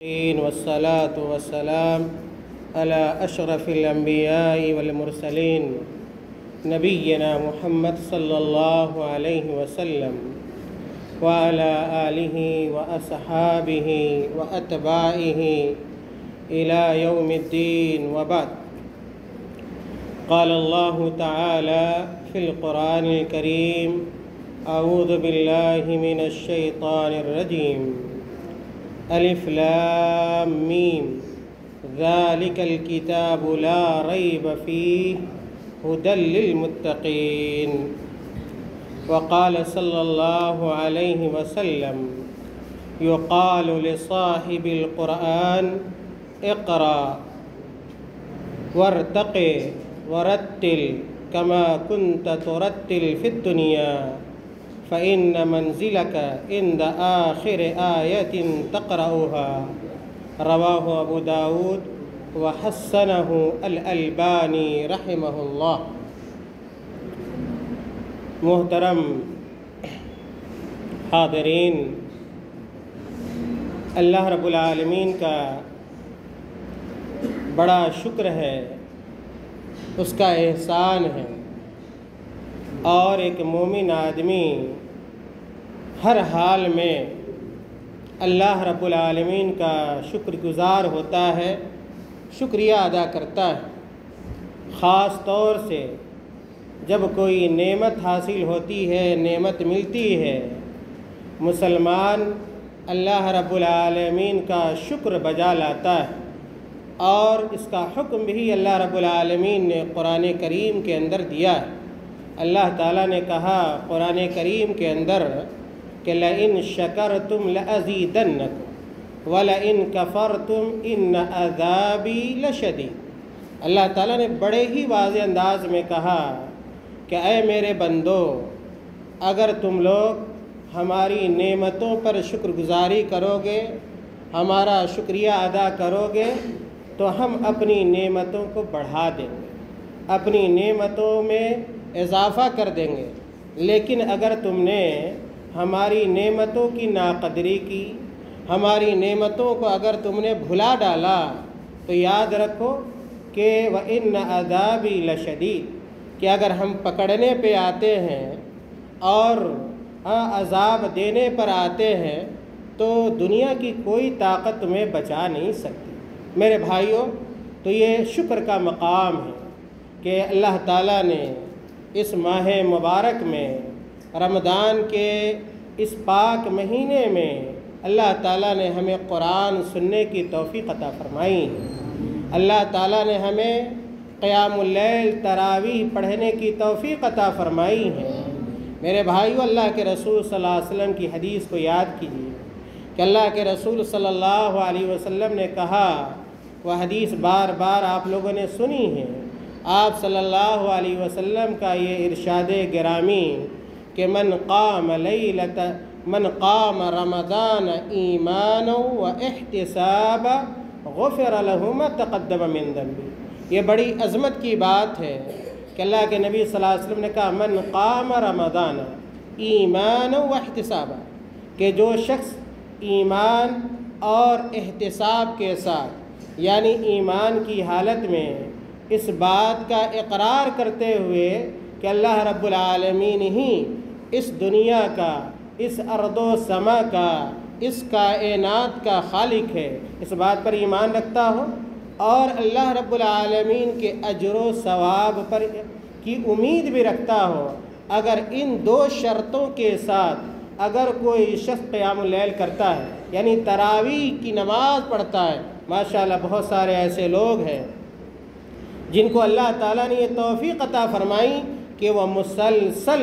والصلاة والسلام على أشرف الأنبياء والمرسلين نبينا محمد صلى الله عليه وسلم وعلى آله وأصحابه وأتباعه إلى يوم الدين وبعد. قال الله تعالى في القرآن الكريم: أعوذ بالله من الشيطان الرجيم. الف لام میم ذلك الكتاب لا ريب فيه هدى للمتقين. وقال صلى الله عليه وسلم: يقال لصاحب القرآن اقرأ وارتق ورتل كما كنت ترتل في الدنيا فإن منزلك عند آخر آية تقرأها. رواه ابو داود وحسنه الألبانی رحمہ اللہ. محترم حاضرین، اللہ رب العالمین کا بڑا شکر ہے، اس کا احسان ہے، اور ایک مومن آدمی ہر حال میں اللہ رب العالمین کا شکر گزار ہوتا ہے، شکریہ ادا کرتا ہے. خاص طور سے جب کوئی نعمت حاصل ہوتی ہے، نعمت ملتی ہے، مسلمان اللہ رب العالمین کا شکر بجا لاتا ہے. اور اس کا حکم بھی اللہ رب العالمین نے قرآن کریم کے اندر دیا ہے. اللہ تعالیٰ نے کہا قرآن کریم کے اندر کہ لَإِن شَكَرْتُمْ لَأَزِيدَنَّكُمْ وَلَإِن كَفَرْتُمْ إِنَّ عَذَابِي لَشَدِيدٌ. اللہ تعالیٰ نے بڑے ہی واضح انداز میں کہا کہ اے میرے بندو، اگر تم لوگ ہماری نعمتوں پر شکر گزاری کرو گے، ہمارا شکریہ ادا کرو گے، تو ہم اپنی نعمتوں کو بڑھا دیں گے، اپنی نعمتوں میں اضافہ کر دیں گے. لیکن اگر تم نے ہماری نعمتوں کی ناقدری کی، ہماری نعمتوں کو اگر تم نے بھلا ڈالا، تو یاد رکھو کہ وَإِنَّ عَذَابِي لَشَدِيدٌ، کہ اگر ہم پکڑنے پہ آتے ہیں اور عذاب دینے پر آتے ہیں تو دنیا کی کوئی طاقت تمہیں بچا نہیں سکتی. میرے بھائیوں، تو یہ شکر کا مقام ہے کہ اللہ تعالیٰ نے اس ماہ مبارک میں، رمضان کے اس پاک مہینے میں، اللہ تعالیٰ نے ہمیں قرآن سننے کی توفیق عطا فرمائی. اللہ تعالیٰ نے ہمیں قیام اللیل، تراویح پڑھنے کی توفیق عطا فرمائی ہے. میرے بھائیو، اللہ کے رسول صلی اللہ علیہ وسلم کی حدیث کو یاد کیجیے کہ اللہ کے رسول صلی اللہ علیہ وسلم نے کہا، وہ حدیث بار بار آپ لوگوں نے سنی ہے، آپ صلی اللہ علیہ وسلم کا یہ ارشاد گرامی کہ من قام رمضان ایمانا و احتسابا غفر له ما تقدم من ذنبه. یہ بڑی عظمت کی بات ہے کہ اللہ کے نبی صلی اللہ علیہ وسلم نے کہا من قام رمضان ایمانا و احتسابا، کہ جو شخص ایمان اور احتساب کے ساتھ، یعنی ایمان کی حالت میں اس بات کا اقرار کرتے ہوئے کہ اللہ رب العالمین ہی اس دنیا کا، اس ارض و سما کا، اس کائنات کا خالق ہے، اس بات پر ایمان رکھتا ہو اور اللہ رب العالمین کے اجر و ثواب پر کی امید بھی رکھتا ہو. اگر ان دو شرطوں کے ساتھ اگر کوئی شخص قیام اللیل کرتا ہے، یعنی تراویح کی نماز پڑھتا ہے، ماشاءاللہ بہت سارے ایسے لوگ ہیں جن کو اللہ تعالیٰ نے یہ توفیق عطا فرمائی کہ وہ مسلسل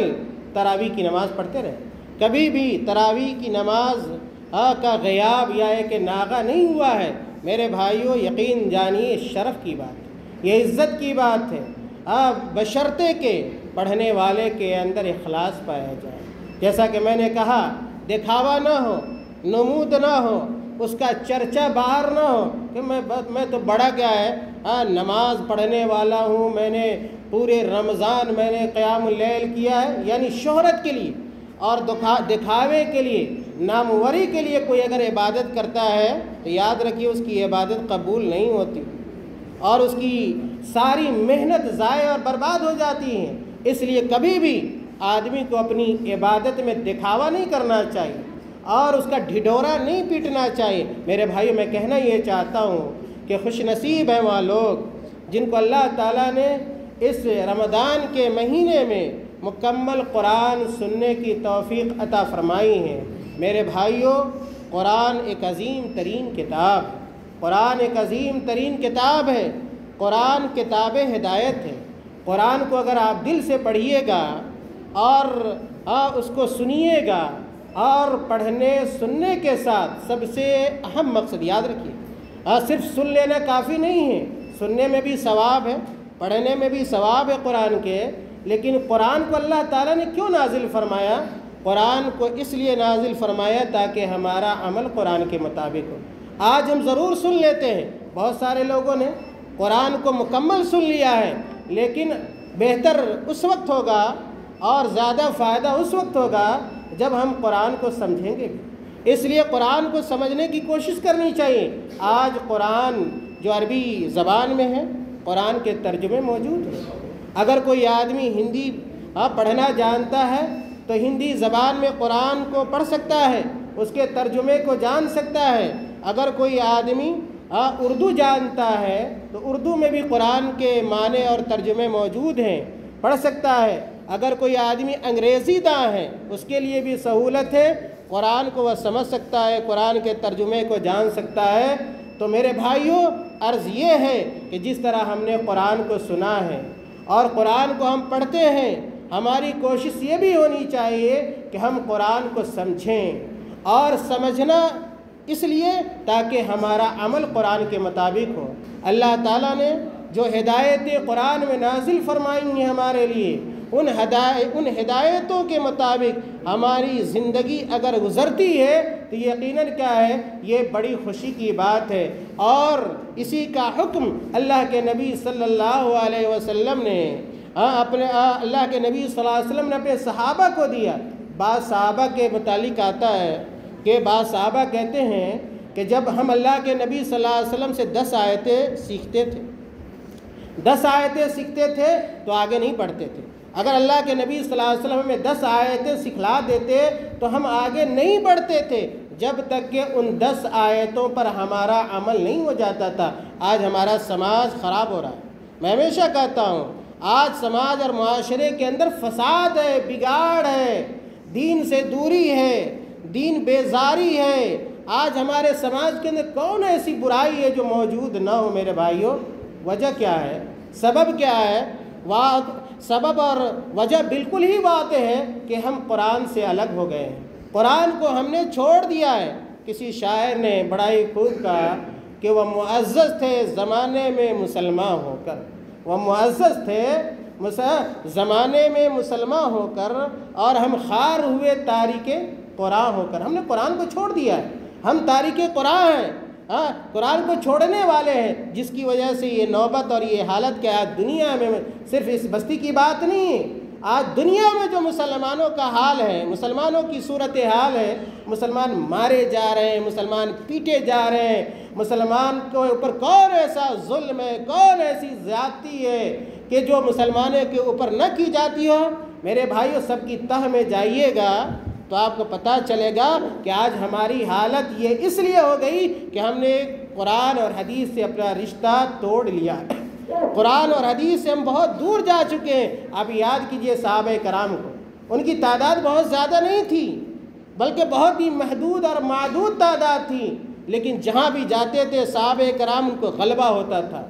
تراویح کی نماز پڑھتے رہے، کبھی بھی تراویح کی نماز کا غیاب یا ایک ناغہ نہیں ہوا ہے. میرے بھائیوں، یقین جانیے شرف کی بات ہے، یہ عزت کی بات ہے، بشرطے کہ پڑھنے والے کے اندر اخلاص پایا جائے. جیسا کہ میں نے کہا، دکھاوا نہ ہو، نمود نہ ہو، اس کا چرچا باہر نہ ہو کہ میں تو بڑا کیا ہے، نماز پڑھنے والا ہوں، میں نے پورے رمضان میں نے قیام اللیل کیا ہے، یعنی شہرت کے لیے اور دکھاوے کے لیے ناموری کے لیے کوئی اگر عبادت کرتا ہے تو یاد رکھیے اس کی عبادت قبول نہیں ہوتی اور اس کی ساری محنت ضائع اور برباد ہو جاتی ہے۔ اس لیے کبھی بھی آدمی کو اپنی عبادت میں دکھاوا نہیں کرنا چاہیے اور اس کا ڈھڈورا نہیں پیٹنا چاہیے۔ میرے بھائیو، میں کہنا یہ چاہتا ہوں کہ خوش نصیب ہیں وہ لوگ جن کو اللہ تعالیٰ نے اس رمضان کے مہینے میں مکمل قرآن سننے کی توفیق عطا فرمائی ہے۔ میرے بھائیو، قرآن ایک عظیم ترین کتاب ہے۔ قرآن ایک عظیم ترین کتاب ہے۔ قرآن کتاب ہدایت ہے۔ قرآن کو اگر آپ دل سے پڑھیے گا اور اس کو سنیے گا اور پڑھنے سننے کے ساتھ سب سے اہم مقصد یاد رکھیے، صرف سن لینا کافی نہیں ہے، سننے میں بھی ثواب ہے، پڑھنے میں بھی ثواب ہے قرآن کے، لیکن قرآن کو اللہ تعالیٰ نے کیوں نازل فرمایا؟ قرآن کو اس لیے نازل فرمایا تاکہ ہمارا عمل قرآن کے مطابق ہو۔ آج ہم ضرور سن لیتے ہیں، بہت سارے لوگوں نے قرآن کو مکمل سن لیا ہے، لیکن بہتر اس وقت ہوگا اور زیادہ فائدہ اس وقت ہوگا جب ہم قرآن کو سمجھیں گے۔ اس لیے قرآن کو سمجھنے کی کوشش کرنی چاہیے۔ آج قرآن جو عربی زبان میں ہے، قرآن کے ترجمے موجود ہیں۔ اگر کوئی آدمی ہندی پڑھنا جانتا ہے تو ہندی زبان میں قرآن کو پڑھ سکتا ہے، اس کے ترجمے کو جان سکتا ہے۔ اگر کوئی آدمی اردو جانتا ہے تو اردو میں بھی قرآن کے معنی اور ترجمے موجود ہیں، پڑھ سکتا ہے۔ اگر کوئی آدمی انگریزی داں ہے اس کے لیے بھی سہولت ہے، قرآن کو وہ سمجھ سکتا ہے، قرآن کے ترجمے کو جان سکتا ہے۔ تو میرے بھائیوں، عرض یہ ہے کہ جس طرح ہم نے قرآن کو سنا ہے اور قرآن کو ہم پڑھتے ہیں، ہماری کوشش یہ بھی ہونی چاہیے کہ ہم قرآن کو سمجھیں، اور سمجھنا اس لیے تاکہ ہمارا عمل قرآن کے مطابق ہو۔ اللہ تعالیٰ نے جو ہدایتیں قرآن میں نازل فرمائی ہیں ہمارے لیے، ان ہدایتوں کے مطابق ہماری زندگی اگر گزرتی ہے تو یقیناً کیا ہے، یہ بڑی خوشی کی بات ہے۔ اور اسی کا حکم اللہ کے نبی صلی اللہ علیہ وسلم نے اللہ کے نبی صلی اللہ علیہ وسلم نے اپنے صحابہ کو دیا۔ بعض صحابہ کے متعلق آتا ہے کہ بعض صحابہ کہتے ہیں کہ جب ہم اللہ کے نبی صلی اللہ علیہ وسلم سے 10 آیتیں سیکھتے تھے، 10 آیتیں سیکھتے تھے تو آگے نہیں بڑھتے تھے۔ اگر اللہ کے نبی صلی اللہ علیہ وسلم ہمیں 10 آیتیں سکھلا دیتے تو ہم آگے نہیں بڑھتے تھے جب تک کہ ان 10 آیتوں پر ہمارا عمل نہیں ہو جاتا تھا۔ آج ہمارا سماج خراب ہو رہا ہے۔ میں ہمیشہ کہتا ہوں، آج سماج اور معاشرے کے اندر فساد ہے، بگاڑ ہے، دین سے دوری ہے، دین بیزاری ہے۔ آج ہمارے سماج کے اندر کون ایسی برائی ہے جو موجود نہ ہو؟ میرے بھائیوں، وجہ کیا ہے؟ سبب کیا ہے؟ سبب اور وجہ بالکل ہی واضح ہے کہ ہم قرآن سے الگ ہو گئے ہیں، قرآن کو ہم نے چھوڑ دیا ہے۔ کسی شاعر نے بڑا ہی خوب کہا کہ وہ معزز تھے زمانے میں مسلمان ہو کر، وہ معزز تھے زمانے میں مسلمان ہو کر، اور ہم خار ہوئے تارک قرآن ہو کر۔ ہم نے قرآن کو چھوڑ دیا ہے، ہم تارک قرآن ہیں، قرآن کو چھوڑنے والے ہیں، جس کی وجہ سے یہ نوبت اور یہ حالت کہ آج دنیا میں صرف اس بستی کی بات نہیں ہے، آج دنیا میں جو مسلمانوں کا حال ہے، مسلمانوں کی صورتحال ہے، مسلمان مارے جا رہے ہیں، مسلمان پیٹے جا رہے ہیں، مسلمان کے اوپر کون ایسا ظلم ہے، کون ایسی زیادتی ہے کہ جو مسلمانوں کے اوپر نہ کی جاتی ہو؟ میرے بھائیوں، سب کی تہ میں جائیے گا تو آپ کو پتہ چلے گا کہ آج ہماری حالت یہ اس لیے ہو گئی کہ ہم نے قرآن اور حدیث سے اپنا رشتہ توڑ لیا ہے۔ قرآن اور حدیث سے ہم بہت دور جا چکے ہیں۔ اب یاد کیجئے صحابہ کرام کو، ان کی تعداد بہت زیادہ نہیں تھی، بلکہ بہت ہی محدود اور معدود تعداد تھی، لیکن جہاں بھی جاتے تھے صحابہ کرام ان کو غلبہ ہوتا تھا،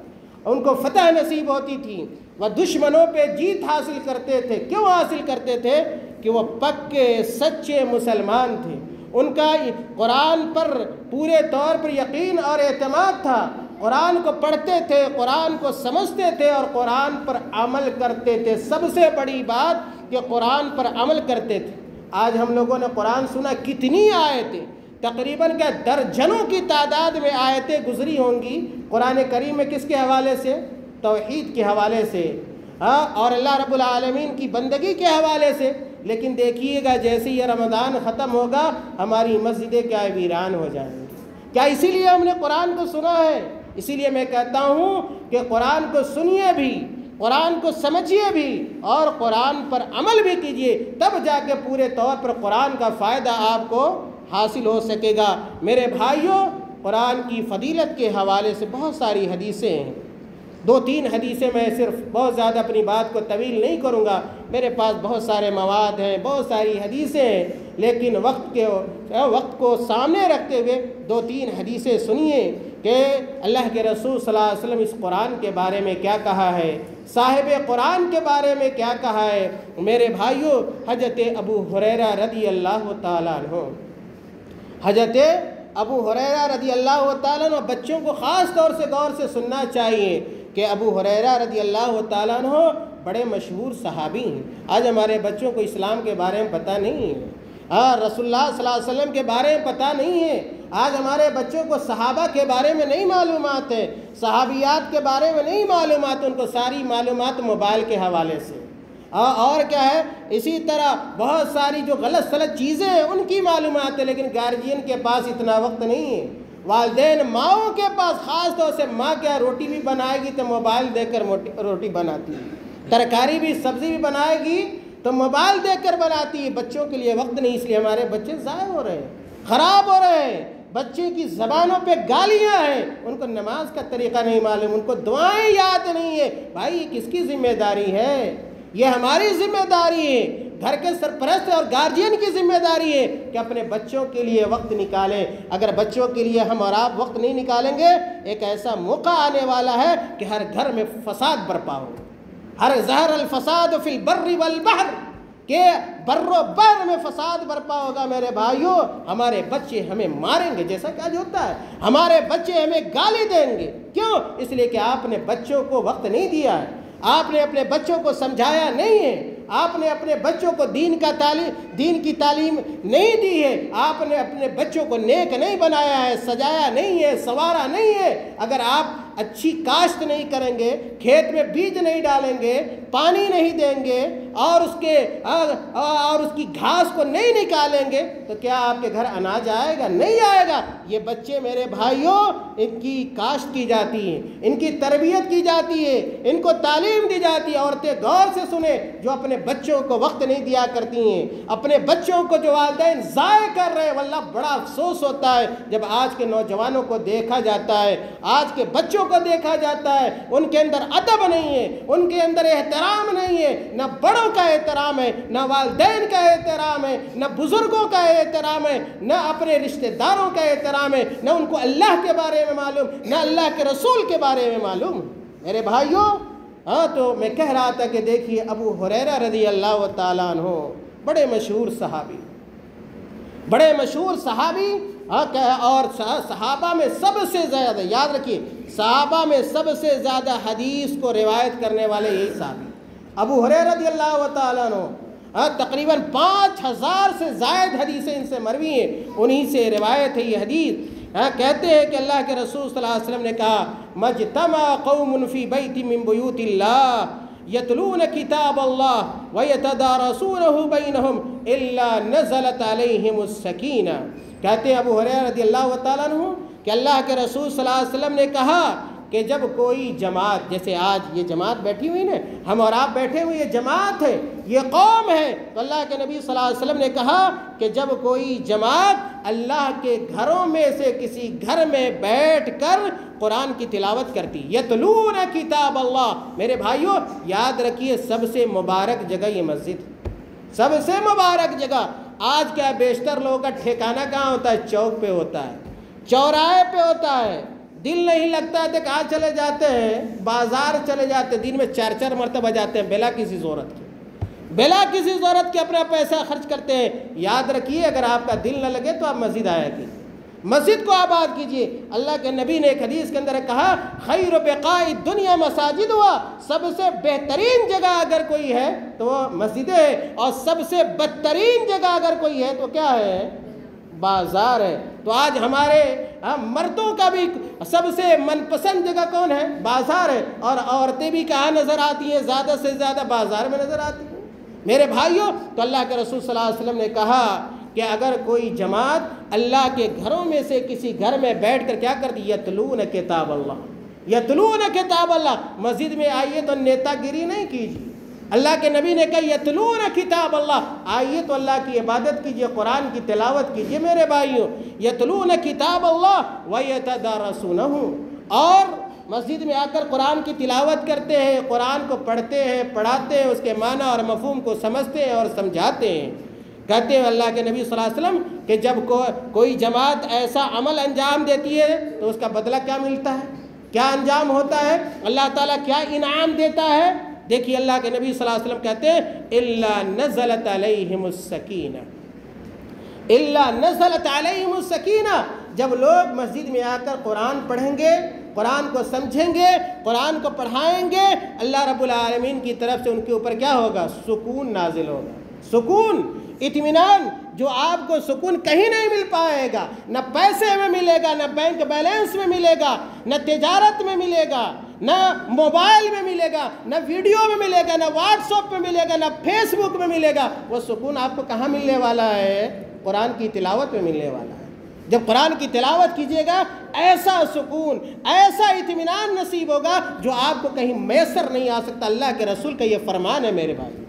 ان کو فتح نصیب ہوتی تھی، وہ دشمنوں پہ جیت حاصل کرتے تھے۔ کیوں حاصل کرتے تھے؟ کہ وہ پکے سچے مسلمان تھے، ان کا قرآن پر پورے طور پر یقین اور اعتماد تھا، قرآن کو پڑھتے تھے، قرآن کو سمجھتے تھے اور قرآن پر عمل کرتے تھے۔ سب سے بڑی بات کہ قرآن پر عمل کرتے تھے۔ آج ہم لوگوں نے قرآن سنا، کتنی آیتیں، تقریباً کیا درجنوں کی تعداد میں آیتیں گزری ہوں گی قرآن کریم میں۔ کس کے حوالے سے؟ توحید کے حوالے سے، اور اللہ رب العالمین کی بندگی کے حوالے سے۔ لیکن دیکھیے گا جیسے یہ رمضان ختم ہوگا ہماری مسجدیں کیا ویران ہو جائیں گی۔ کیا اسی لیے ہم نے قرآن کو سنا ہے؟ اسی لیے میں کہتا ہوں کہ قرآن کو سنیے بھی، قرآن کو سمجھیے بھی، اور قرآن پر عمل بھی کیجیے، تب جا کے پورے طور پر قرآن کا فائدہ آپ کو حاصل ہو سکے گا۔ میرے بھائیوں، قرآن کی فضیلت کے حوالے سے بہت ساری حدیثیں ہیں، 2-3 حدیثیں، میں صرف بہت زیادہ اپنی بات کو طویل نہیں کروں گا، میرے پاس بہت سارے مواد ہیں، بہت ساری حدیثیں ہیں، لیکن وقت کو سامنے رکھتے ہوئے 2-3 حدیثیں سنیے کہ اللہ کے رسول صلی اللہ علیہ وسلم اس قرآن کے بارے میں کیا کہا ہے، صاحب قرآن کے بارے میں کیا کہا ہے۔ میرے بھائیوں، حضرت ابو ہریرہ رضی اللہ تعالیٰ عنہ، حضرت ابو ہریرہ رضی اللہ تعالیٰ عنہ، بچوں کو خاص طور سے غور سے سننا چاہیے کہ ابو ہریرہ رضی اللہ تعالیٰ عنہ بڑے مشہور صحابی ہیں۔ آج ہمارے بچوں کو اسلام کے بارے میں پتہ نہیں ہے، رسول اللہ صلی اللہ علیہ وسلم کے بارے میں پتہ نہیں ہے، آج ہمارے بچوں کو صحابہ کے بارے میں نہیں معلومات ہے، صحابیات کے بارے میں نہیں معلومات، ان کو ساری معلومات موبائل کے حوالے سے، اور کیا ہے، اسی طرح بہت ساری جو غلط سلط چیزیں ہیں ان کی معلومات ہے، لیکن گارجین کے پاس اتنا وقت نہیں ہے، والدین ماؤں کے پاس، خاص طور سے ماں کیا روٹی بھی بنائے گی تو موبائل دیکھ کر روٹی بناتی ہے، ترکاری بھی سبزی بھی بنائے گی تو موبائل دیکھ کر بناتی ہے، بچوں کے لیے وقت نہیں، اس لیے ہمارے بچے ضائع ہو رہے ہیں، خراب ہو رہے ہیں، بچے کی زبانوں پہ گالیاں ہیں، ان کو نماز کا طریقہ نہیں معلوم، ان کو دعائیں یاد نہیں ہے۔ بھائی یہ کس کی ذمہ داری ہے؟ یہ ہماری ذمہ داری ہے، گھر کے سرپرست اور گارجین کی ذمہ داری ہے کہ اپنے بچوں کے لیے وقت نکالیں۔ اگر بچوں کے لیے ہم اور آپ وقت نہیں نکالیں گے، ایک ایسا موقع آنے والا ہے کہ ہر گھر میں فساد برپا ہو، ہر ظہر الفساد فی البر والبحر، کہ بر و بحر میں فساد برپا ہوگا۔ میرے بھائیوں، ہمارے بچے ہمیں ماریں گے، جیسا کہ آج ہوتا ہے، ہمارے بچے ہمیں گالی دیں گے، کیوں؟ اس لیے کہ آپ نے بچوں کو وقت نہیں دیا ہے، آپ نے اپنے بچوں کو سمجھایا نہیں ہے، آپ نے اپنے بچوں کو دین کی تعلیم نہیں دی ہے، آپ نے اپنے بچوں کو نیک نہیں بنایا ہے، سجایا نہیں ہے، سنوارا نہیں ہے۔ اگر آپ اچھی کاشت نہیں کریں گے، کھیت میں بیج نہیں ڈالیں گے، پانی نہیں دیں گے، اور اس کی گھاس کو نہیں نکالیں گے، تو کیا آپ کے گھر اناج آئے گا؟ نہیں آئے گا۔ یہ بچے میرے بھائیوں، ان کی کاشت کی جاتی ہے، ان کی تربیت کی جاتی ہے، ان کو تعلیم دی جاتی ہے۔ عورتیں غور سے سنیں، جو اپنے بچوں کو وقت نہیں دیا کرتی ہیں، اپنے بچوں کو جو والدین ضائع کر رہے ہیں، واللہ بڑا افسوس ہوتا ہے جب آج کے نوجوانوں کو دیکھا جاتا ہے، آج کے بچوں کو دیکھا جاتا ہے، ان کے اندر ادب نہیں ہے، ان کے اندر احترام نہیں ہے، نہ بڑوں کا احترام ہے، نہ والدین کا احترام ہے، نہ بزرگوں کا احترام ہے، نہ اپنے رشتہ داروں کا احترام ہے، نہ ان کو اللہ کے بارے میں معلوم، نہ اللہ کے رسول کے بارے میں معلوم۔ میرے بھائیوں، تو میں کہہ رہا تھا کہ دیکھیے ابو ہریرہ رضی اللہ تعالیٰ عنہ بڑے مشہور صحابی، اور صحابہ میں سب سے زیادہ، یاد رکھیے، صحابہ میں سب سے زیادہ حدیث کو روایت کرنے والے یہی صحابی ابو ہریرہ رضی اللہ تعالیٰ عنہ، تقریباً 5000 سے زائد حدیثیں ان سے مروی ہیں، انہی سے روایت ہے یہ حدیث۔ کہتے ہیں کہ اللہ کے رسول صلی اللہ علیہ وسلم نے کہا، مجتمع قوم فی بیت من بیوت اللہ یتلون کتاب اللہ ویتدارسونہ بینہم الا نزلت علیہم السکینہ۔ کہتے ہیں ابو ہریرہ رضی اللہ تعالیٰ عنہ کہ اللہ کے رسول صلی اللہ علیہ وسلم نے کہا کہ جب کوئی جماعت، جیسے آج یہ جماعت بیٹھی ہوئی نا، ہم اور آپ بیٹھے ہوئے، یہ جماعت ہے، یہ قوم ہے، تو اللہ کے نبی صلی اللہ علیہ وسلم نے کہا کہ جب کوئی جماعت اللہ کے گھروں میں سے کسی گھر میں بیٹھ کر قرآن کی تلاوت کرتی، یتلون کتاب اللہ۔ میرے بھائیوں یاد رکھیے، سب سے مبارک جگہ یہ مسجد، سب سے مبارک جگہ۔ آج کیا بیشتر لوگوں کا ٹھکانہ کہاں ہوتا ہے؟ چوک پہ ہوتا ہے، چوراہے پہ ہوتا ہے، دل نہیں لگتا ہے تو کہاں چلے جاتے ہیں؟ بازار چلے جاتے ہیں، دن میں 4 مرتبہ جاتے ہیں، بلا کسی ضرورت کے اپنا پیسہ خرچ کرتے ہیں۔ یاد رکھیے، اگر آپ کا دل نہ لگے تو آپ مسجد آیا کیجیے، مسجد کو آباد کیجیے۔ اللہ کے نبی نے ایک حدیث کے اندر کہا، خیر بقاء الدنیا مساجد ہوا، سب سے بہترین جگہ اگر کوئی ہے تو وہ مسجد ہے، اور سب سے بدترین جگہ اگر کوئی ہے تو کیا ہے؟ بازار ہے۔ تو آج ہمارے مردوں کا بھی سب سے من پسند جگہ کون ہے؟ بازار ہے، اور عورتیں بھی کہاں نظر آتی ہیں؟ زیادہ سے زیادہ بازار میں نظر آتی ہیں۔ میرے بھائیوں، تو اللہ کے رسول صلی اللہ علیہ وسلم نے کہا کہ اگر کوئی جماعت اللہ کے گھروں میں سے کسی گھر میں بیٹھ کر کیا کرتی، یتلون کتاب اللہ، یتلون کتاب اللہ، مسجد میں آئیے تو نیتا گیری نہیں کیجیے۔ اللہ کے نبی نے کہا یتلون کتاب اللہ، آئیے تو اللہ کی عبادت کیجیے، قرآن کی تلاوت کیجیے۔ میرے بھائیوں، یتلون کتاب اللہ ویتدارسونہ، اور مسجد میں آ کر قرآن کی تلاوت کرتے ہیں، قرآن کو پڑھتے ہیں، پڑھاتے ہیں، اس کے معنی اور مفہوم کو سمجھتے ہیں اور سمجھاتے ہیں۔ کہتے ہیں اللہ کے نبی صلی اللہ علیہ وسلم کہ جب کوئی جماعت ایسا عمل انجام دیتی ہے تو اس کا بدلہ کیا ملتا ہے، کیا انجام ہوتا ہے، اللہ تعالیٰ کیا انعام دیتا ہے۔ دیکھیے اللہ کے نبی صلی اللہ علیہ وسلم کہتے ہیں اِلَّا نَزَلَتْ عَلَيْهِمُ السَّكِينَةُ، اِلَّا نَزَلَتْ عَلَيْهِمُ السَّكِينَةُ، جب لوگ مسجد میں آ کر قرآن پڑھیں گے، قرآن کو سمجھیں گے، قرآن کو پڑھائیں گے، اللہ رب العالمین کی طرف سے ان کے اوپر کیا ہوگا، سکون نازل ہوگا، سکون، اطمینان، جو آپ کو سکون کہیں نہیں مل پائے گا، نہ پیسے میں ملے گا، نہ بینک بیلنس میں ملے گا، نہ تجارت میں ملے گا، نہ موبائل میں ملے گا، نہ ویڈیو میں ملے گا، نہ واٹس ایپ میں ملے گا، نہ فیس بک میں ملے گا۔ وہ سکون آپ کو کہاں ملنے والا ہے، قرآن کی تلاوت میں ملنے والا ہے۔ جب قرآن کی تلاوت کیجئے گا، ایسا سکون، ایسا اطمینان نصیب ہوگا جو آپ کو کہیں میسر نہیں آ سکتا۔ اللہ کے رسول کا یہ فرمان ہے میرے بھائی۔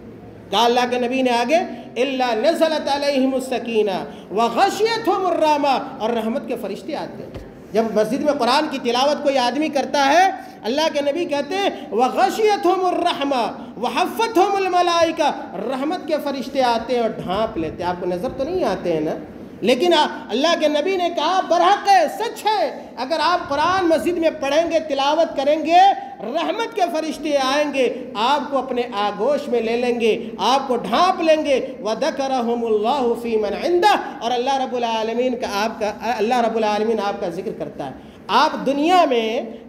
کہا اللہ کے نبی نے آگے اِلَّا نَزَلَتْ عَلَيْهِمُ السَّكِينَةُ وَغَشِيَتْهُمُ الرَّحْمَةُ، اور رحمت کے فرشتے آتے ہیں۔ جب مسجد میں قرآن کی تلاوت کوئی آدمی کرتا ہے، اللہ کے نبی کہتے ہیں وَغَشِيَتْهُمُ الرَّحْمَةُ وَحَفَّتْهُمُ الْمَلَائِكَةُ، رحمت کے فرشتے آتے ہیں اور ڈھانپ لیتے ہیں۔ آپ کو نظر تو نہیں آتے ہیں نا، لیکن اللہ کے نبی نے کہا برحق ہے، سچ ہے، اگر آپ قرآن مسجد میں پڑھیں گے، تلاوت کریں گے، رحمت کے فرشتے آئیں گے، آپ کو اپنے آغوش میں لے لیں گے، آپ کو ڈھانپ لیں گے۔ وَذَكَرَهُمُ اللَّهُ فِي مَنْ عِنْدَهُ، اور اللہ رب العالمین آپ کا ذکر کرتا ہے۔ آپ دنیا میں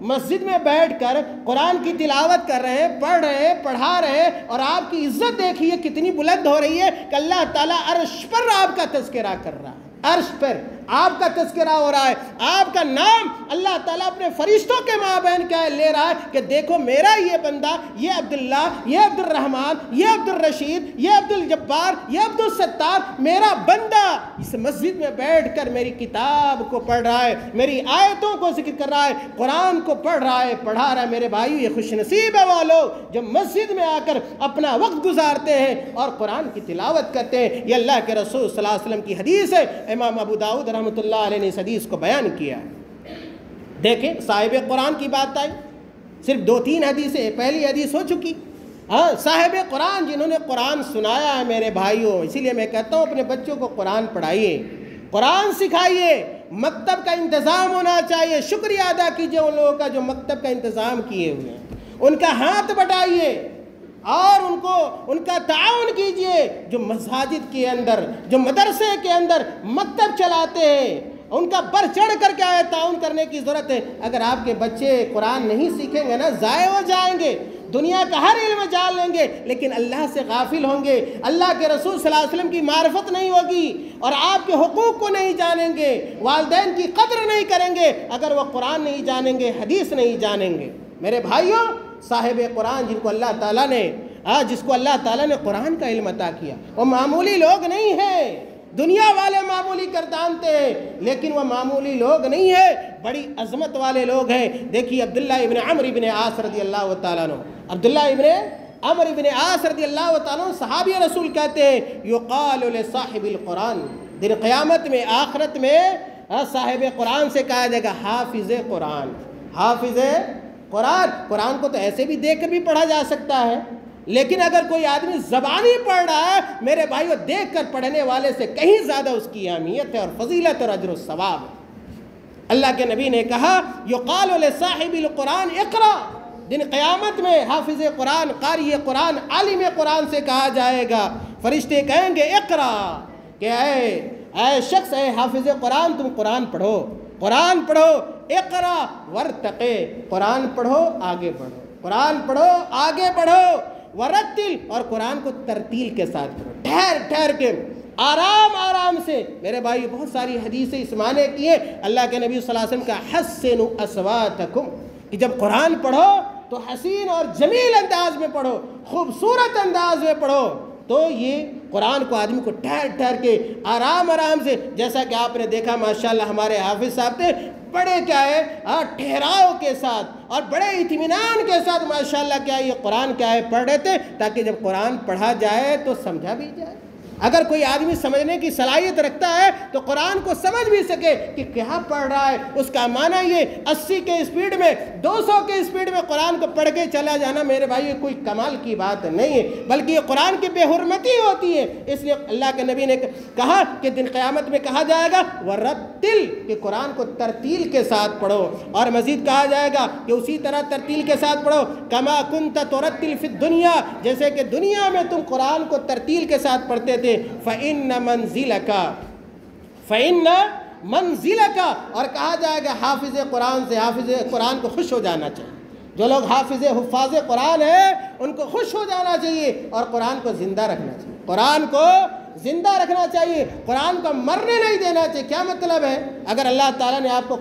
مسجد میں بیٹھ کر قرآن کی تلاوت کر رہے ہیں، پڑھ رہے ہیں، پڑھا رہے ہیں، اور آپ کی عزت دیکھیے کتنی بلند ہو رہی ہے کہ اللہ تعالیٰ عرش پر آپ کا تذکرہ کر رہا ہے، عرش پر آپ کا تذکرہ ہو رہا ہے، آپ کا نام اللہ تعالیٰ اپنے فرشتوں کے مابین کیا لے رہا ہے کہ دیکھو میرا یہ بندہ، یہ عبداللہ، یہ عبد الرحمن، یہ عبد الرشید، یہ عبد الجبار، یہ عبد الستار، میرا بندہ اس مسجد میں بیٹھ کر میری کتاب کو پڑھ رہا ہے، میری آیتوں کو ذکر کر رہا ہے، قرآن کو پڑھ رہا ہے، پڑھا رہا ہے۔ میرے بھائیو، یہ خوش نصیب ہے وہ لوگ جو مسجد میں آ کر اپنا وقت گزارتے ہیں اور قرآن کی تلاوت کرتے ہیں۔ یہ اللہ کے رسول صلی اللہ علیہ وسلم کی حدیث ہے، امام ابو داؤد رحمۃ اللہ علیہ نے اس حدیث کو بیان کیا۔ دیکھیں صاحب قرآن کی بات آئی، صرف 2-3 حدیثیں، پہلی حدیث ہو چکی۔ ہاں، صاحب قرآن جنہوں نے قرآن سنایا ہے میرے بھائیوں، اسی لیے میں کہتا ہوں اپنے بچوں کو قرآن پڑھائیے، قرآن سکھائیے، مکتب کا انتظام ہونا چاہیے۔ شکریہ ادا کیجئے ان لوگوں کا جو مکتب کا انتظام کیے ہوئے ہیں، ان کا ہاتھ بٹائیے اور ان کا تعاون کیجئے۔ جو مساجد کے اندر، جو مدرسے کے اندر مکتب چلاتے ہیں، ان کا بڑھ چڑھ کر کے تعاون کرنے کی ضرورت ہے۔ اگر آپ کے بچے قرآن نہیں سیکھیں گے نا، ضائع ہو جائیں گے، دنیا کا ہر علم جان لیں گے لیکن اللہ سے غافل ہوں گے، اللہ کے رسول صلی اللہ علیہ وسلم کی معرفت نہیں ہوگی، اور آپ کے حقوق کو نہیں جانیں گے، والدین کی قدر نہیں کریں گے اگر وہ قرآن نہیں جانیں گے، حدیث نہیں جانیں گے۔ میرے بھائیوں، صاحب قرآن جس کو اللہ تعالیٰ نے قرآن کا علم عطا کیا، وہ معمولی لوگ نہیں ہیں۔ دنیا والے معمولی کر جانتے ہیں لیکن وہ معمولی لوگ نہیں ہیں، بڑی عظمت والے لوگ ہیں۔ دیکھیے عبداللہ ابن عمرو ابن عاص رضی اللہ تعالیٰ عنہ، عبداللہ ابن عمرو ابن عاص رضی اللہ تعالیٰ عنہ صحابی رسول کہتے ہیں یقال لصاحب القرآن، دن قیامت میں، آخرت میں صاحب قرآن سے کہا جائے گا حافظ قرآن، حافظ قرآن۔ قرآن کو تو ایسے بھی دیکھ کر بھی پڑھا جا سکتا ہے، لیکن اگر کوئی آدمی زبانی پڑھ رہا ہے میرے بھائیو، دیکھ کر پڑھنے والے سے کہیں زیادہ اس کی اہمیت ہے اور فضیلت اور اجر و ثواب ہے۔ اللہ کے نبی نے کہا یقال لصاحب القرآن اقرا، دن قیامت میں حافظ قرآن، قاری قرآن، عالم قرآن سے کہا جائے گا، فرشتے کہیں گے اقرا، کہ اے شخص، اے حافظ قرآن، تم قرآن پڑھو، قرآن پڑھو، اقرا ورتقے، قرآن پڑھو آگے بڑھو، قرآن پڑھو آگے بڑھو، ورتل، اور قرآن کو ترتیل کے ساتھ پڑھو، ٹھہر ٹھہر کے، آرام آرام سے۔ میرے بھائی بہت ساری حدیثیں اس معنی کی ہیں، اللہ کے نبی صلی اللہ علیہ وسلم کا حسنوا اصواتکم، کہ جب قرآن پڑھو تو حسین اور جمیل انداز میں پڑھو، خوبصورت انداز میں پڑھو، تو یہ قرآن کو آدمی کو ٹھہر ٹھہر کے آرام آرام سے، جیسا کہ آپ نے دیکھا ماشاءاللہ ہمارے حافظ صاحب تھے، بڑے کیا ہے ٹھہراؤ کے ساتھ اور بڑے اطمینان کے ساتھ ماشاءاللہ کیا یہ قرآن کیا ہے پڑھ رہے تھے، تاکہ جب قرآن پڑھا جائے تو سمجھا بھی جائے۔ اگر کوئی آدمی سمجھنے کی صلاحیت رکھتا ہے تو قرآن کو سمجھ بھی سکے کہ کیا پڑھ رہا ہے۔ اس کا معنی یہ 80 کے اسپیڈ میں 200 کے اسپیڈ میں قرآن کو پڑھ کے چلا جانا میرے بھائی یہ کوئی کمال کی بات نہیں ہے، بلکہ یہ قرآن کی بے حرمتی ہوتی ہے۔ اس لیے اللہ کے نبی نے کہا کہ دن قیامت میں کہا جائے گا وَرَتِّلْ، کہ قرآن کو ترتیل کے ساتھ پڑھو، اور مزید کہا جائے گا کہ اسی طرح ترتیل کے ساتھ پڑھو کما کنت ترتل فی الدنیا، جیسے کہ دنیا میں تم قرآن کو ترتیل کے ساتھ پڑھتے تھے۔ فَإِنَّ مَنزِلَكَ، اور کہا جائے گا حافظ قرآن سے، حافظ قرآن کو خوش ہو جانا چاہیے۔ جو لوگ حفاظ قرآن ہیں ان کو خوش ہو جانا چاہیے اور قرآن کو زندہ رکھنا چاہیے، قرآن کو زندہ رکھنا چاہیے، قرآن کو مرنے نہیں دینا چاہیے۔ کیا مطلب ہے؟ اگر اللہ تعالیٰ نے آپ کو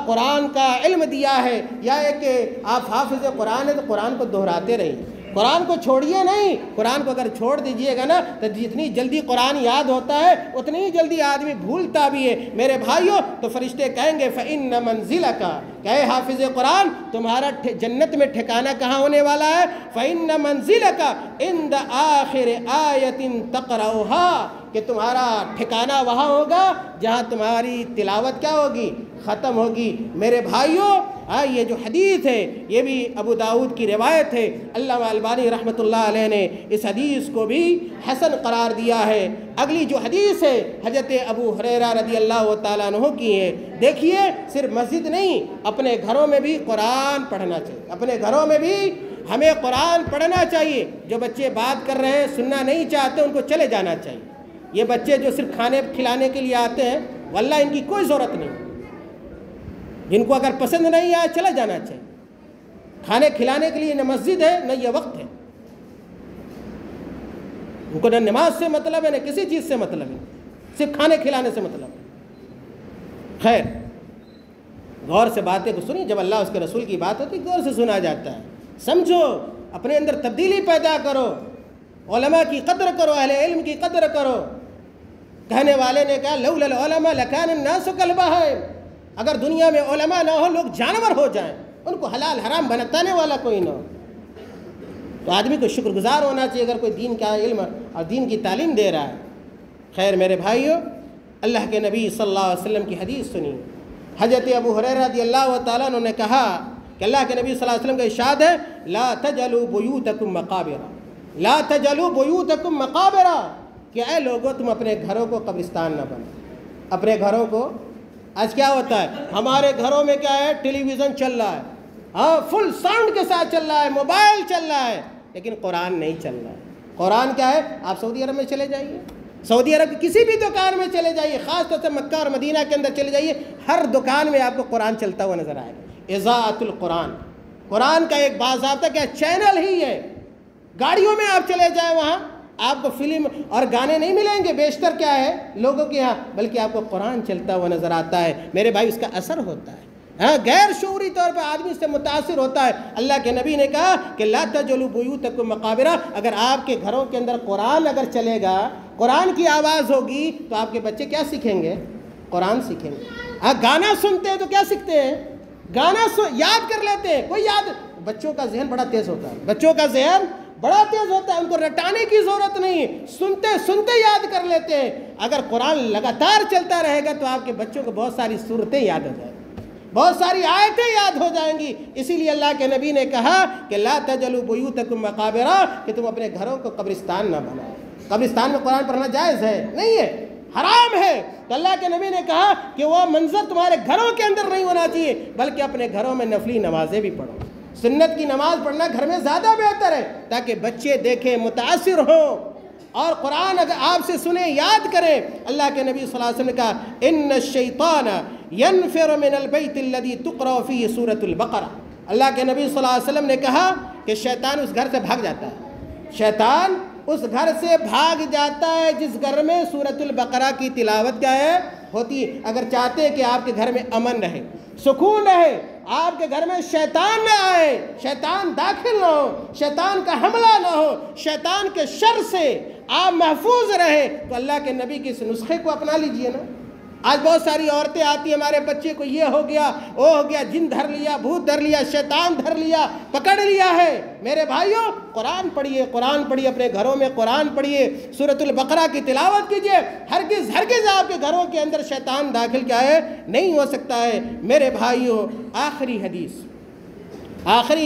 قرآن کا علم دیا ہے یا کہ آپ حافظ قرآن ہیں تو قرآن کو دہراتے رہیے، قرآن کو چھوڑیے نہیں۔ قرآن کو اگر چھوڑ دیجئے گا نا تو جتنی جلدی قرآن یاد ہوتا ہے اتنی ہی جلدی آدمی بھولتا بھی ہے میرے بھائیوں۔ تو فرشتے کہیں گے فَإِنَّ مَنزِلَكَ، کہ اے حافظ قرآن تمہارا جنت میں ٹھکانہ کہاں ہونے والا ہے؟ فَإِنَّ مَنزِلَكَ عِنْدَ آخِرِ آیَةٍ تَقْرَؤُهَا، کہ تمہارا ٹھکانہ وہاں ہوگا جہاں تمہاری تلاوت کیا ہوگی؟ ختم ہوگی۔ میرے بھائیوں یہ جو حدیث ہے یہ بھی ابو داؤد کی روایت ہے، علامہ البانی رحمۃ اللہ علیہ نے اس حدیث کو بھی حسن قرار دیا ہے۔ اگلی جو حدیث ہے حضرت ابو ہریرہ رضی اللہ تعالیٰ عنہ کی ہے۔ دیکھیے صرف مسجد نہیں، اپنے گھروں میں بھی قرآن پڑھنا چاہیے، اپنے گھروں میں بھی ہمیں قرآن پڑھنا چاہیے۔ جو بچے بات کر رہے ہیں سننا نہیں چاہتے ان کو چلے جانا چاہیے۔ یہ بچے جو صرف کھانے کھلانے کے لیے آتے ہیں واللہ ان کی کوئی ضرورت نہیں، جن کو اگر پسند نہیں آئے چلا جانا چاہیے۔ کھانے کھلانے کے لیے نہ مسجد ہے نہ یہ وقت ہے، ان کو نہ نماز سے مطلب ہے نہ کسی چیز سے مطلب ہے، صرف کھانے کھلانے سے مطلب ہے۔ خیر غور سے باتیں کو سنی، جب اللہ اس کے رسول کی بات ہوتی غور سے سنا جاتا ہے، سمجھو، اپنے اندر تبدیلی پیدا کرو، علماء کی قدر کرو، اہل علم کی قدر کرو۔ کہنے والے نے کہا لولا العلماء لکان الناس کالبہائم، اگر دنیا میں علماء نہ ہو لوگ جانور ہو جائیں، ان کو حلال حرام بتانے والا کوئی نہ ہو۔ تو آدمی کو شکر گزار ہونا چاہیے اگر کوئی دین کا علم اور دین کی تعلیم دے رہا ہے۔ خیر میرے بھائیوں، اللہ کے نبی صلی اللہ علیہ وسلم کی حدیث سنی، حضرت ابو ہریرہ رضی اللہ تعالیٰ عنہ نے کہا کہ اللہ کے نبی صلی اللہ علیہ وسلم کا ارشاد ہے لا تجعلوا بیوتکم مقابر، لا تجعلوا بیوتکم مقابر، کہ اے لوگوں تم اپنے گھروں کو قبرستان نہ بناؤ۔ اپنے گھروں کو، آج کیا ہوتا ہے ہمارے گھروں میں کیا ہے؟ ٹیلی ویژن چل رہا ہے، ہاں فل ساؤنڈ کے ساتھ چل رہا ہے، موبائل چل رہا ہے، لیکن قرآن نہیں چل رہا ہے۔ قرآن کیا ہے؟ آپ سعودی عرب میں چلے جائیے، سعودی عرب کی کسی بھی دکان میں چلے جائیے، خاص طور سے مکہ اور مدینہ کے اندر چلے جائیے، ہر دکان میں آپ کو قرآن چلتا ہوا نظر آئے گا۔ اذاعۃ القرآن، قرآن کا ایک باضابطہ کیا چینل ہی ہے۔ گاڑیوں میں آپ چلے جائیں وہاں آپ کو فلم اور گانے نہیں ملیں گے بیشتر کیا ہے لوگوں کے یہاں، بلکہ آپ کو قرآن چلتا ہوا نظر آتا ہے۔ میرے بھائی اس کا اثر ہوتا ہے، ہاں غیر شعوری طور پہ آدمی سے متاثر ہوتا ہے۔ اللہ کے نبی نے کہا کہ لا تجعلوا بیوتکم مقابر، اگر آپ کے گھروں کے اندر قرآن اگر چلے گا، قرآن کی آواز ہوگی تو آپ کے بچے کیا سیکھیں گے؟ قرآن سیکھیں گے۔ گانا سنتے ہیں تو کیا سیکھتے ہیں؟ گانا یاد کر لیتے ہیں۔ کوئی یاد، بچوں کا ذہن بڑا تیز ہوتا ہے، بچوں کا ذہن بڑا تیز ہوتا ہے، ان کو رٹانے کی ضرورت نہیں، سنتے سنتے یاد کر لیتے ہیں۔ اگر قرآن لگاتار چلتا رہے گا تو آپ کے بچوں کو بہت ساری صورتیں یاد ہو جائیں گی، بہت ساری آیتیں یاد ہو جائیں گی۔ اسی لیے اللہ کے نبی نے کہا کہ لا تجعلوا بیوتکم مقابر، کہ تم اپنے گھروں کو قبرستان نہ بناؤ۔ قبرستان میں قرآن پڑھنا جائز ہے؟ نہیں ہے، حرام ہے۔ تو اللہ کے نبی نے کہا کہ وہ منظر تمہارے گھروں کے اندر نہیں ہونا چاہیے، بلکہ اپنے گھروں میں نفلی نمازیں بھی پڑھو۔ سنت کی نماز پڑھنا گھر میں زیادہ بہتر ہے، تاکہ بچے دیکھیں، متاثر ہوں اور قرآن اگر آپ سے سنیں، یاد کریں۔ اللہ کے نبی صلی اللہ علیہ وسلم نے کہا ان الشیطان ینفر من البیت الذی تقرأ فیہ سورۃ البقرہ۔ اللہ کے نبی صلی اللہ علیہ وسلم نے کہا کہ شیطان اس گھر سے بھاگ جاتا ہے، شیطان اس گھر سے بھاگ جاتا ہے جس گھر میں سورۃ البقرہ کی تلاوت کیا ہے؟ ہوتی ہے۔ اگر چاہتے ہیں کہ آپ کے گھر میں امن رہے، سکون رہے، آپ کے گھر میں شیطان نہ آئے، شیطان داخل نہ ہو، شیطان کا حملہ نہ ہو، شیطان کے شر سے آپ محفوظ رہیں، تو اللہ کے نبی کے اس نسخے کو اپنا لیجئے نا۔ آج بہت ساری عورتیں آتی ہیں، ہمارے بچے کو یہ ہو گیا، وہ ہو گیا، جن دھر لیا، بھوت دھر لیا، شیطان دھر لیا، پکڑ لیا ہے۔ میرے بھائیوں، قرآن پڑھیے، قرآن پڑھیے، اپنے گھروں میں قرآن پڑھیے، سورۃ البقرہ کی تلاوت کیجئے۔ ہرگز ہرگز آپ کے گھروں کے اندر شیطان داخل کیا ہے نہیں ہو سکتا ہے۔ میرے بھائیوں، آخری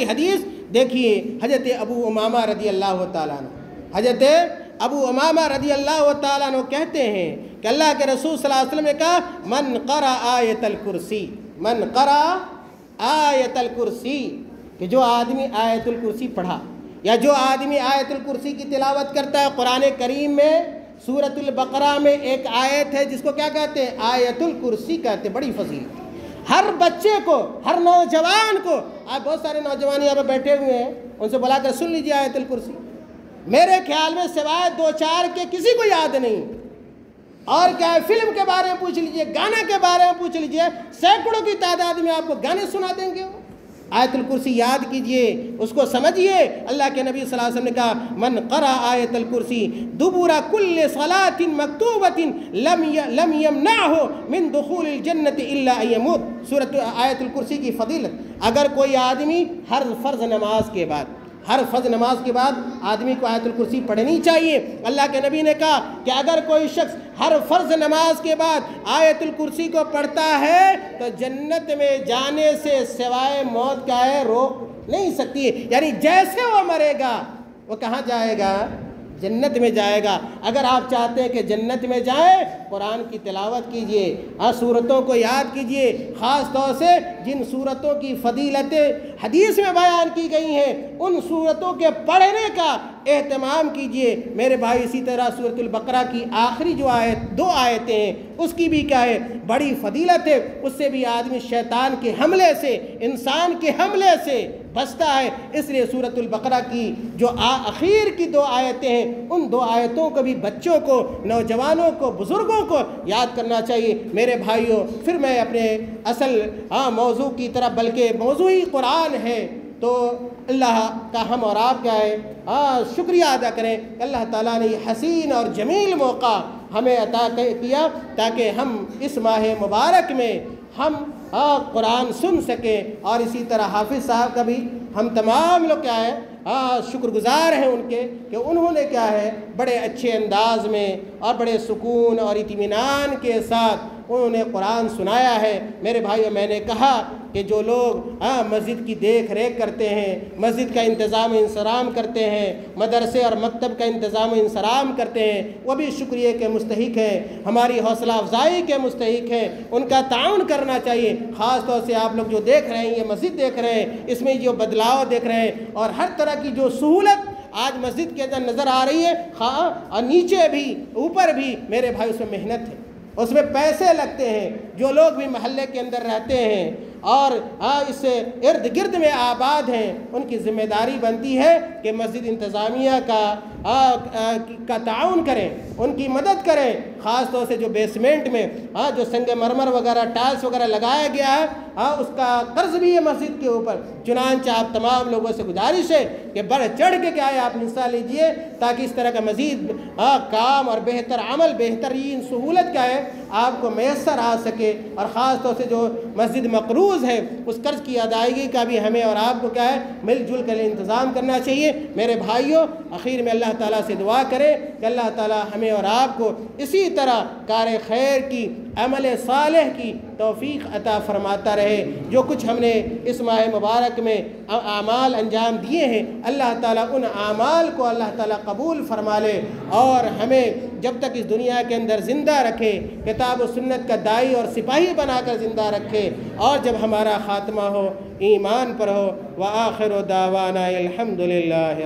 حدیث دیکھیے، حضرت ابو امامہ رضی اللہ تعالیٰ عنہ، حضرت ابو امامہ رضی اللہ تعالیٰ عنہ کہتے ہیں کہ اللہ کے رسول صلی اللہ علیہ وسلم نے کہا، من قرأ آیت الکرسی، من قرأ آیت الکرسی، کہ جو آدمی آیت الکرسی پڑھا، یا جو آدمی آیت الکرسی کی تلاوت کرتا ہے۔ قرآن کریم میں سورۃ البقرہ میں ایک آیت ہے جس کو کیا کہتے ہیں؟ آیت الکرسی کہتے ہیں۔ بڑی فضیلت ہر بچے کو، ہر نوجوان کو، آپ بہت سارے نوجوان یہاں پہ بیٹھے ہوئے ہیں، ان سے بلا کر سن لیجیے آیت الکرسی۔ میرے خیال میں سوائے دو چار کے کسی کو یاد نہیں۔ اور کیا ہے، فلم کے بارے میں پوچھ لیجئے، گانے کے بارے میں پوچھ لیجئے، سینکڑوں کی تعداد میں آپ کو گانے سنا دیں گے۔ آیت الکرسی یاد کیجئے، اس کو سمجھیے۔ اللہ کے نبی صلی اللہ علیہ وسلم نے کہا، من قرأ آیت الکرسی دبر کل صلاۃ مکتوبۃ لم یمنعہ من دخول الجنۃ الا ان یموت۔ سورۃ آیت الکرسی کی فضیلت، اگر کوئی آدمی ہر فرض نماز کے بعد آدمی کو آیت الکرسی پڑھنی چاہیے۔ اللہ کے نبی نے کہا کہ اگر کوئی شخص ہر فرض نماز کے بعد آیت الکرسی کو پڑھتا ہے تو جنت میں جانے سے سوائے موت کیا ہے، روک نہیں سکتی ہے۔ یعنی جیسے وہ مرے گا وہ کہاں جائے گا؟ جنت میں جائے گا۔ اگر آپ چاہتے ہیں کہ جنت میں جائیں، قرآن کی تلاوت کیجئے، سورتوں کو یاد کیجئے، خاص طور سے جن سورتوں کی فضیلتیں حدیث میں بیان کی گئی ہیں ان سورتوں کے پڑھنے کا اہتمام کیجئے۔ میرے بھائی، اسی طرح سورۃ البقرہ کی آخری جو دو آیتیں ہیں اس کی بھی کیا ہے، بڑی فضیلت ہے۔ اس سے بھی آدمی شیطان کے حملے سے، انسان کے حملے سے بچتا ہے۔ اس لیے سورۃ البقرہ کی جو آخر کی دو آیتیں ہیں، ان دو آیتوں کو بھی بچوں کو، نوجوانوں کو، بزرگوں کو یاد کرنا چاہیے۔ میرے بھائیوں، پھر میں اپنے اصل موضوع کی طرف، بلکہ موضوع ہی قرآن ہے، تو اللہ کا ہم اور آپ کیا ہے شکریہ ادا کریں کہ اللہ تعالیٰ نے یہ حسین اور جمیل موقع ہمیں عطا کیا تاکہ ہم اس ماہ مبارک میں ہم قرآن سن سکیں، اور اسی طرح حافظ صاحب کا بھی ہم تمام لوگ کیا ہے شکر گزار ہیں ان کے، کہ انہوں نے کیا ہے بڑے اچھے انداز میں اور بڑے سکون اور اطمینان کے ساتھ انہوں نے قرآن سنایا ہے۔ میرے بھائیوں، میں نے کہا کہ جو لوگ مسجد کی دیکھ ریکھ کرتے ہیں، مسجد کا انتظام و انصرام کرتے ہیں، مدرسے اور مکتب کا انتظام و انصرام کرتے ہیں، وہ بھی شکریہ کے مستحق ہیں، ہماری حوصلہ افزائی کے مستحق ہیں، ان کا تعاون کرنا چاہیے۔ خاص طور سے آپ لوگ جو دیکھ رہے ہیں، یہ مسجد دیکھ رہے ہیں، اس میں جو بدلاؤ دیکھ رہے ہیں، اور ہر طرح کی جو سہولت آج مسجد کے اندر نظر آ رہی ہے، اور نیچے بھی اوپر بھی، میرے بھائی اس میں محنت ہے، اس میں پیسے لگتے ہیں۔ جو لوگ بھی محلے کے اندر رہتے ہیں اور اس سے ارد گرد میں آباد ہیں، ان کی ذمہ داری بنتی ہے کہ مسجد انتظامیہ کا تعاون کریں، ان کی مدد کریں۔ خاص طور سے جو بیسمنٹ میں جو سنگ مرمر وغیرہ، ٹائلس وغیرہ لگایا گیا ہے، اس کا قرض بھی ہے مسجد کے اوپر۔ چنانچہ آپ تمام لوگوں سے گزارش ہے کہ بڑھ چڑھ کے کیا ہے آپ حصہ لیجئے، تاکہ اس طرح کا مزید کام اور بہتر عمل، بہترین سہولت کیا ہے آپ کو میسر آ سکے۔ اور خاص طور سے جو مسجد مقروض ہے، اس قرض کی ادائیگی کا بھی ہمیں اور آپ کو کیا ہے مل جل کر انتظام کرنا چاہیے۔ میرے بھائیوں، آخر میں اللہ تعالیٰ سے دعا کریں کہ اللہ تعالیٰ ہمیں اور آپ کو اسی طرح کار خیر کی، عمل صالح کی توفیق عطا فرماتا رہے۔ جو کچھ ہم نے اس ماہ مبارک میں اعمال انجام دیے ہیں، اللہ تعالیٰ ان اعمال کو اللہ تعالیٰ قبول فرما لے، اور ہمیں جب تک اس دنیا کے اندر زندہ رکھے، کتاب و سنت کا داعی اور سپاہی بنا کر زندہ رکھے، اور جب ہمارا خاتمہ ہو ایمان پر ہو۔ وآخر دعوانا الحمدللہ۔